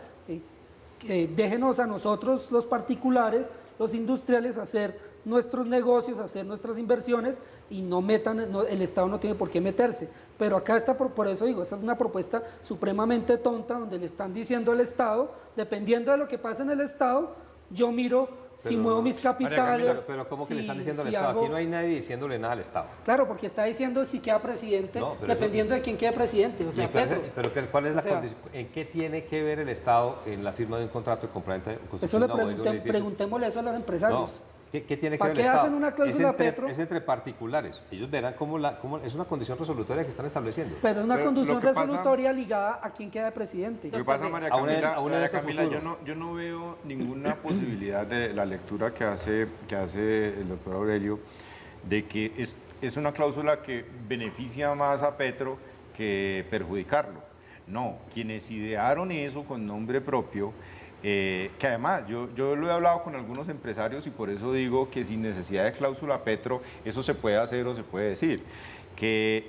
déjenos a nosotros, los particulares, los industriales, hacer nuestros negocios, hacer nuestras inversiones, y el Estado no tiene por qué meterse. Pero acá está, por eso digo, esta es una propuesta supremamente tonta, donde le están diciendo al Estado, dependiendo de lo que pasa en el Estado, yo miro si muevo mis capitales. Pero ¿cómo que le están diciendo al Estado? Aquí no hay nadie diciéndole nada al Estado. Claro, porque está diciendo si queda presidente, dependiendo de quién quede presidente. O sea, Petro. Pero ¿cuál es la condición? ¿En qué tiene que ver el Estado en la firma de un contrato de compraventa? Eso preguntémosle eso a los empresarios. No. ¿Qué tiene que ¿Para ver qué el Estado? hacen una cláusula Petro? Es entre particulares. Ellos verán cómo es una condición resolutoria que están estableciendo. Pero es una condición resolutoria ligada a quién queda de presidente. Lo que pasa, María Camila, yo no veo ninguna posibilidad de la lectura que hace el doctor Aurelio, de que es una cláusula que beneficia más a Petro que perjudicarlo. No, quienes idearon eso con nombre propio, que además yo lo he hablado con algunos empresarios, y por eso digo que sin necesidad de cláusula Petro eso se puede hacer o se puede decir.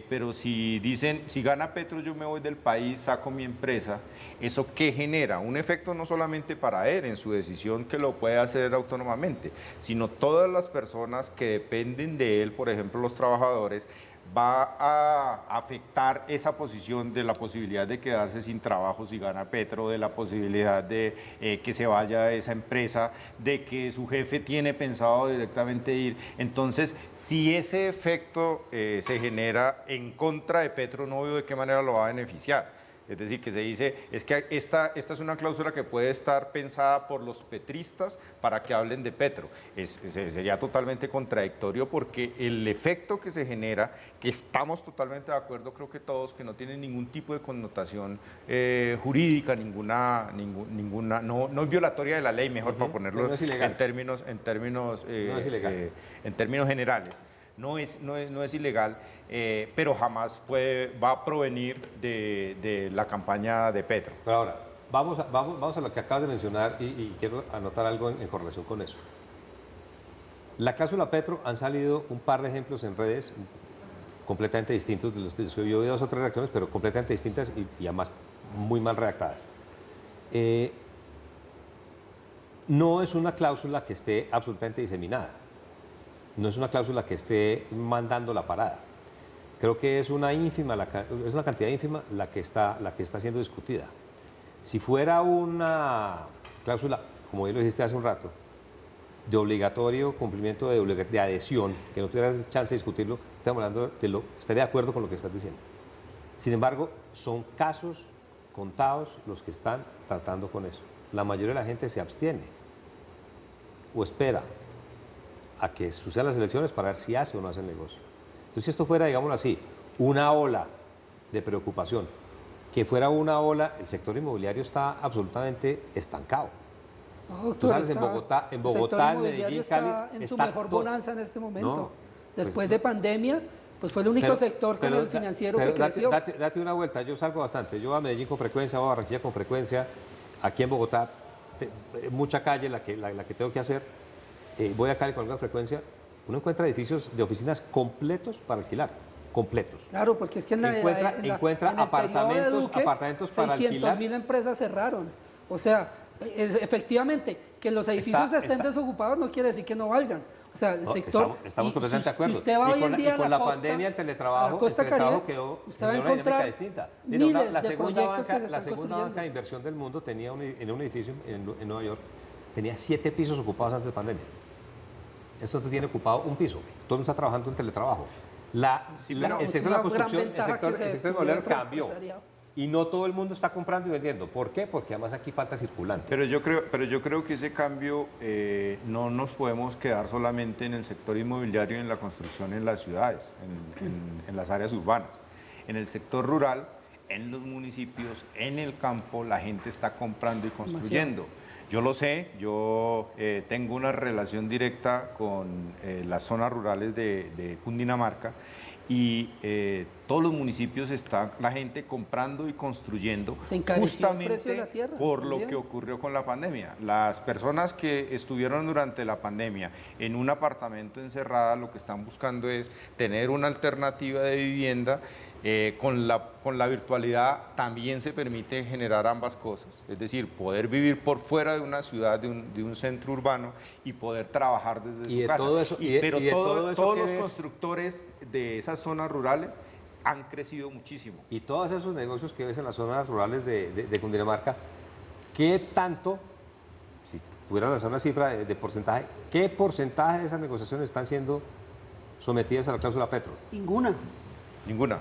Pero si dicen, si gana Petro yo me voy del país, saco mi empresa, ¿eso qué genera? Un efecto no solamente para él en su decisión, que lo puede hacer autónomamente, sino todas las personas que dependen de él, por ejemplo los trabajadores. Va a afectar esa posición de la posibilidad de quedarse sin trabajo si gana Petro, de la posibilidad de que se vaya de esa empresa, de que su jefe tiene pensado directamente ir. Entonces, si ese efecto se genera en contra de Petro, no veo de qué manera lo va a beneficiar. Es decir, que se dice, es que esta es una cláusula que puede estar pensada por los petristas para que hablen de Petro. Sería totalmente contradictorio, porque el efecto que se genera, que estamos totalmente de acuerdo, creo que todos, que no tiene ningún tipo de connotación jurídica, no es violatoria de la ley, mejor para ponerlo no es en términos generales. No es ilegal, pero jamás va a provenir de la campaña de Petro. Pero ahora, vamos a lo que acabas de mencionar, y quiero anotar algo en correlación con eso. La cláusula Petro, han salido un par de ejemplos en redes completamente distintos de los que yo vi 2 o 3 reacciones, pero completamente distintas y además muy mal redactadas. No es una cláusula que esté absolutamente diseminada, no es una cláusula que esté mandando la parada. Creo que es una cantidad ínfima la que está siendo discutida. Si fuera una cláusula, como ya lo dijiste hace un rato, de obligatorio cumplimiento de adhesión, que no tuvieras chance de discutirlo, estamos hablando estaría de acuerdo con lo que estás diciendo. Sin embargo, son casos contados los que están tratando con eso. La mayoría de la gente se abstiene o espera a que sucedan las elecciones para ver si hace o no hace el negocio. Entonces, si esto fuera, digámoslo así, una ola de preocupación, que fuera una ola, el sector inmobiliario está absolutamente estancado. No, Tú sabes, en Bogotá, en Medellín, Cali, está en su está mejor todo. bonanza en este momento. No, Después pues, de pandemia, pues fue el único sector con el financiero que creció. Date una vuelta, yo salgo bastante. Yo voy a Medellín con frecuencia, voy a Barranquilla con frecuencia. Aquí en Bogotá, mucha calle la que tengo que hacer. Voy a Cali con alguna frecuencia. Uno encuentra edificios de oficinas completos para alquilar. Completos. Claro, porque es que encuentra en el apartamentos para alquilar. 600.000 empresas cerraron. O sea, efectivamente, que los edificios estén desocupados no quiere decir que no valgan. O sea, el sector... Estamos completamente de acuerdo. Si usted va hoy en día con a la costa, pandemia, el a la teletrabajo Costa Caribe, quedó usted va a una dinámica encontrar distinta. miles La de segunda proyectos que se la están segunda construyendo. banca de inversión del mundo tenía en un edificio en Nueva York, tenía 7 pisos ocupados antes de pandemia. Esto tiene ocupado un piso. Todo el mundo está trabajando en teletrabajo. El sector de la construcción, el sector inmobiliario cambió. Y no todo el mundo está comprando y vendiendo. ¿Por qué? Porque además aquí falta circulante. Pero yo creo que ese cambio no nos podemos quedar solamente en el sector inmobiliario y en la construcción en las ciudades, en las áreas urbanas. En el sector rural, en los municipios, en el campo, la gente está comprando y construyendo. Yo lo sé, yo tengo una relación directa con las zonas rurales de Cundinamarca y todos los municipios está la gente comprando y construyendo justamente por lo que ocurrió con la pandemia. Las personas que estuvieron durante la pandemia en un apartamento encerrada lo que están buscando es tener una alternativa de vivienda. Con la virtualidad también se permite generar ambas cosas, es decir, poder vivir por fuera de una ciudad, de un centro urbano y poder trabajar desde su casa. Pero todos los constructores de esas zonas rurales han crecido muchísimo. Y todos esos negocios que ves en las zonas rurales de Cundinamarca, ¿qué tanto, si pudieran hacer una cifra de porcentaje, qué porcentaje de esas negociaciones están siendo sometidas a la cláusula Petro? Ninguna. Ninguna.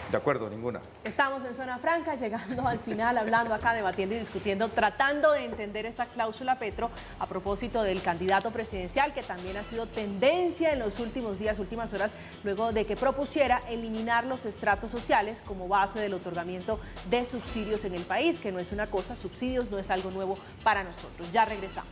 De acuerdo, ninguna. Estamos en Zona Franca, llegando al final, hablando acá, debatiendo y discutiendo, tratando de entender esta cláusula Petro a propósito del candidato presidencial, que también ha sido tendencia en los últimos días, últimas horas, luego de que propusiera eliminar los estratos sociales como base del otorgamiento de subsidios en el país, que no es una cosa, subsidios no es algo nuevo para nosotros. Ya regresamos.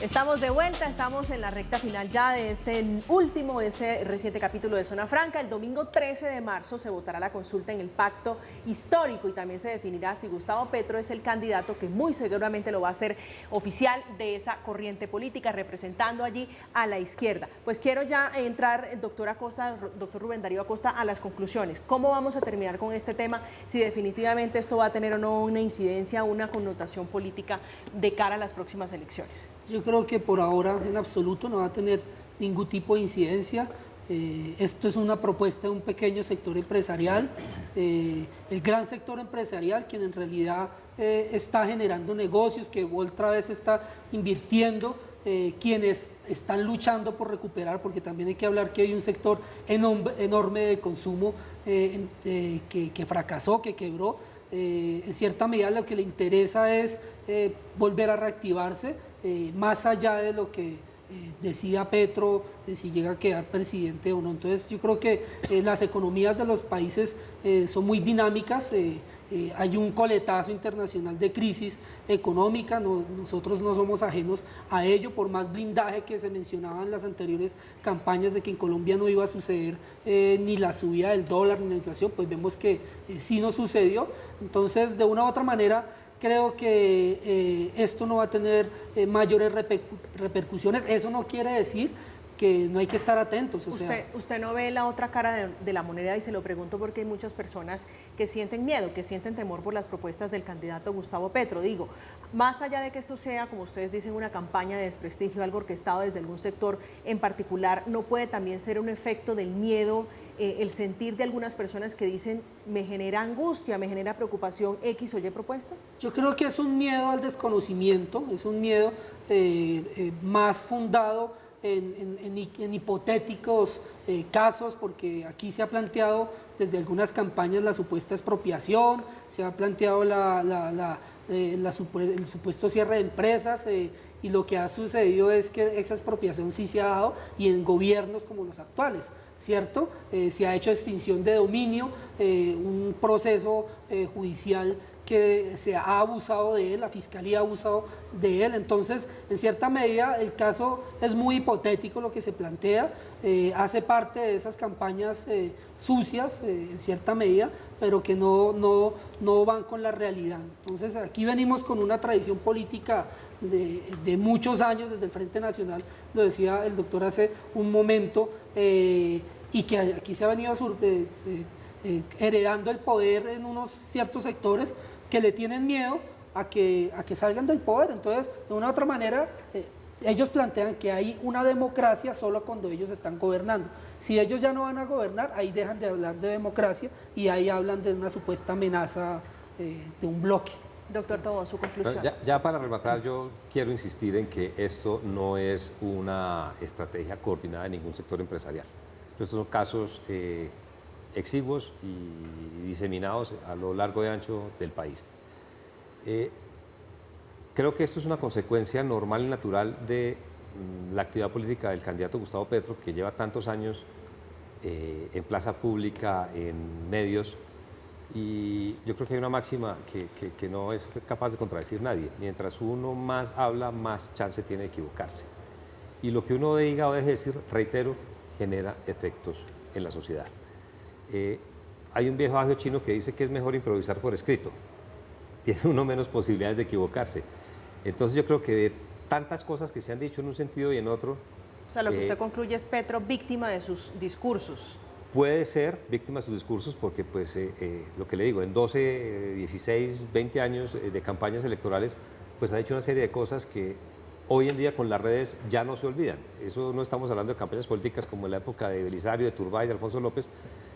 Estamos de vuelta, estamos en la recta final ya de este reciente capítulo de Zona Franca. El domingo 13 de marzo se votará la consulta en el pacto histórico y también se definirá si Gustavo Petro es el candidato que muy seguramente lo va a hacer oficial de esa corriente política, representando allí a la izquierda. Pues quiero ya entrar, doctor Rubén Darío Acosta, a las conclusiones. ¿Cómo vamos a terminar con este tema? Si definitivamente esto va a tener o no una incidencia, una connotación política de cara a las próximas elecciones. Yo creo que por ahora en absoluto no va a tener ningún tipo de incidencia. Esto es una propuesta de un pequeño sector empresarial, el gran sector empresarial, quien en realidad está generando negocios, que otra vez está invirtiendo, quienes están luchando por recuperar, porque también hay que hablar que hay un sector enorme de consumo que fracasó, que quebró. En cierta medida lo que le interesa es volver a reactivarse, más allá de lo que decía Petro, de si llega a quedar presidente o no. Entonces yo creo que las economías de los países son muy dinámicas hay un coletazo internacional de crisis económica, nosotros no somos ajenos a ello, por más blindaje que se mencionaba en las anteriores campañas de que en Colombia no iba a suceder ni la subida del dólar ni la inflación, pues vemos que sí nos sucedió. Entonces, de una u otra manera, creo que esto no va a tener mayores repercusiones. Eso no quiere decir que no hay que estar atentos. Usted no ve la otra cara de la moneda, y se lo pregunto porque hay muchas personas que sienten miedo, que sienten temor por las propuestas del candidato Gustavo Petro. Digo, más allá de que esto sea, como ustedes dicen, una campaña de desprestigio, algo orquestado desde algún sector en particular, ¿no puede también ser un efecto del miedo, el sentir de algunas personas que dicen, me genera angustia, me genera preocupación X o Y propuestas? Yo creo que es un miedo al desconocimiento, es un miedo más fundado en hipotéticos casos, porque aquí se ha planteado desde algunas campañas la supuesta expropiación, se ha planteado el supuesto cierre de empresas, y lo que ha sucedido es que esa expropiación sí se ha dado, y en gobiernos como los actuales, ¿cierto? Se ha hecho extinción de dominio, un proceso judicial que se ha abusado de él, la Fiscalía ha abusado de él. Entonces, en cierta medida, el caso es muy hipotético lo que se plantea, hace parte de esas campañas sucias, en cierta medida, pero que no van con la realidad. Entonces, aquí venimos con una tradición política de muchos años, desde el Frente Nacional, lo decía el doctor hace un momento, y que aquí se ha venido heredando el poder en unos ciertos sectores que le tienen miedo a que salgan del poder. Entonces, de una u otra manera, ellos plantean que hay una democracia solo cuando ellos están gobernando. Si ellos ya no van a gobernar, ahí dejan de hablar de democracia y ahí hablan de una supuesta amenaza de un bloque. Doctor Tobón, su conclusión. Ya para rematar, yo quiero insistir en que esto no es una estrategia coordinada de ningún sector empresarial. Estos son casos exiguos y diseminados a lo largo y ancho del país. Creo que esto es una consecuencia normal y natural de la actividad política del candidato Gustavo Petro, que lleva tantos años en plaza pública, en medios, y yo creo que hay una máxima que no es capaz de contradecir nadie. Mientras uno más habla, más chance tiene de equivocarse. Y lo que uno diga o deje de decir, reitero, genera efectos en la sociedad. Hay un viejo adagio chino que dice que es mejor improvisar por escrito. Tiene uno menos posibilidades de equivocarse. Entonces yo creo que de tantas cosas que se han dicho en un sentido y en otro... O sea, lo que usted concluye es Petro víctima de sus discursos. Puede ser víctima de sus discursos porque, pues, lo que le digo, en 12, 16, 20 años de campañas electorales, pues ha hecho una serie de cosas que hoy en día con las redes ya no se olvidan. Eso no estamos hablando de campañas políticas como en la época de Belisario, de Turbay, de Alfonso López,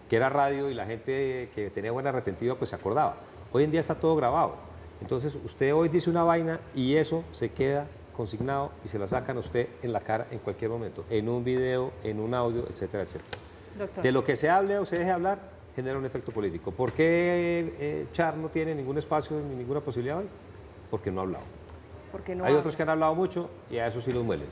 que era radio y la gente que tenía buena retentiva pues se acordaba. Hoy en día está todo grabado. Entonces usted hoy dice una vaina y eso se queda consignado y se la sacan a usted en la cara en cualquier momento, en un video, en un audio, etcétera, etcétera. Doctor. De lo que se hable o se deje hablar genera un efecto político. ¿Por qué Char no tiene ningún espacio ni ninguna posibilidad hoy? Porque no ha hablado. Porque no Hay habla. otros que han hablado mucho y a eso sí los muelen.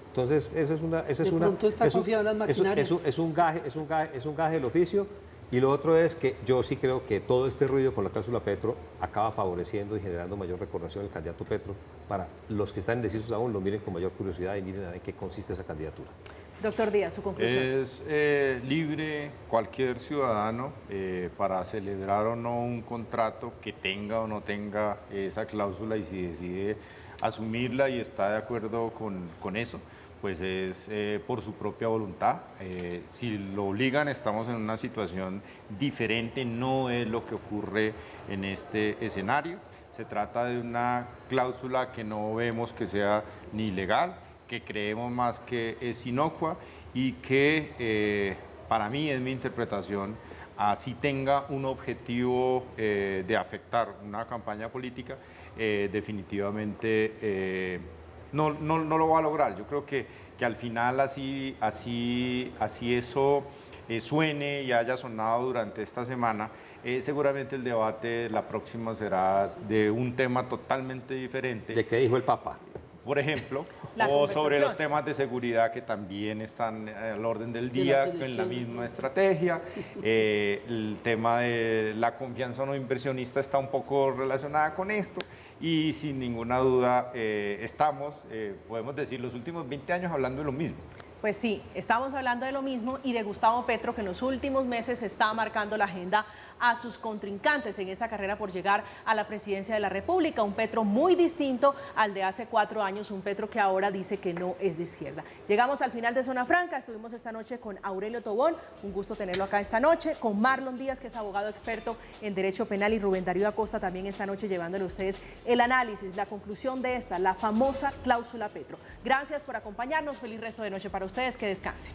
Entonces, eso es una... De pronto está confiado en las maquinarias. Es un gaje del oficio. Y lo otro es que yo sí creo que todo este ruido con la cláusula Petro acaba favoreciendo y generando mayor recordación del candidato Petro para los que están indecisos aún, lo miren con mayor curiosidad y miren en qué consiste esa candidatura. Doctor Díaz, su conclusión. Es libre cualquier ciudadano para celebrar o no un contrato que tenga o no tenga esa cláusula, y si decide asumirla y está de acuerdo con eso, pues es por su propia voluntad. Si lo obligan, estamos en una situación diferente, no es lo que ocurre en este escenario. Se trata de una cláusula que no vemos que sea ni legal, que creemos más que es inocua y que para mí, es mi interpretación, así tenga un objetivo de afectar una campaña política, definitivamente no lo va a lograr. Yo creo que al final así eso suene y haya sonado durante esta semana, seguramente el debate la próxima será de un tema totalmente diferente. ¿De qué dijo el Papa? por ejemplo, La o sobre conversación. los temas de seguridad que también están al orden del De día las en la elecciones. misma estrategia. El tema de la confianza no inversionista está un poco relacionada con esto y sin ninguna duda podemos decir, los últimos 20 años hablando de lo mismo. Pues sí, estamos hablando de lo mismo y de Gustavo Petro, que en los últimos meses está marcando la agenda a sus contrincantes en esa carrera por llegar a la presidencia de la República. Un Petro muy distinto al de hace 4 años, un Petro que ahora dice que no es de izquierda. Llegamos al final de Zona Franca, estuvimos esta noche con Aurelio Tobón, un gusto tenerlo acá esta noche, con Marlon Díaz, que es abogado experto en Derecho Penal, y Rubén Darío Acosta también esta noche llevándole a ustedes el análisis, la conclusión de esta, la famosa cláusula Petro. Gracias por acompañarnos, feliz resto de noche para ustedes, que descansen.